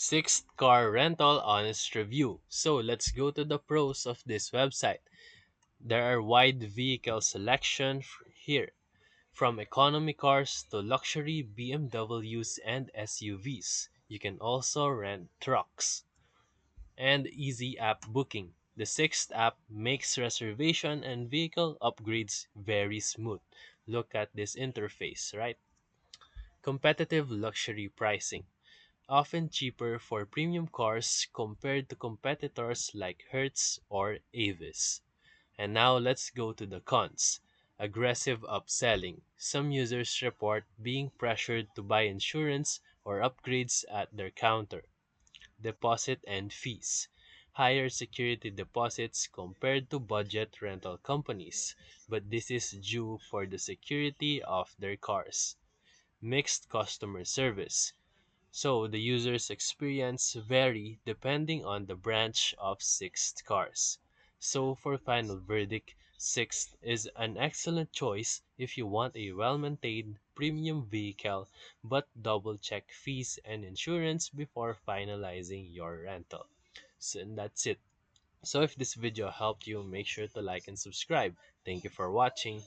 Sixth car rental honest review. So let's go to the pros of this website. There are wide vehicle selection here, from economy cars to luxury BMWs and SUVs. You can also rent trucks. And easy app booking. The sixth app makes reservation and vehicle upgrades very smooth. Look at this interface, right? Competitive luxury pricing. Often cheaper for premium cars compared to competitors like Hertz or Avis. And now let's go to the cons. Aggressive upselling. Some users report being pressured to buy insurance or upgrades at their counter. Deposit and fees. Higher security deposits compared to budget rental companies, but this is due for the security of their cars. Mixed customer service. So the user's experience vary depending on the branch of Sixt cars. So for final verdict, Sixt is an excellent choice if you want a well-maintained premium vehicle, but double check fees and insurance before finalizing your rental. So and that's it. So if this video helped you, make sure to like and subscribe. Thank you for watching.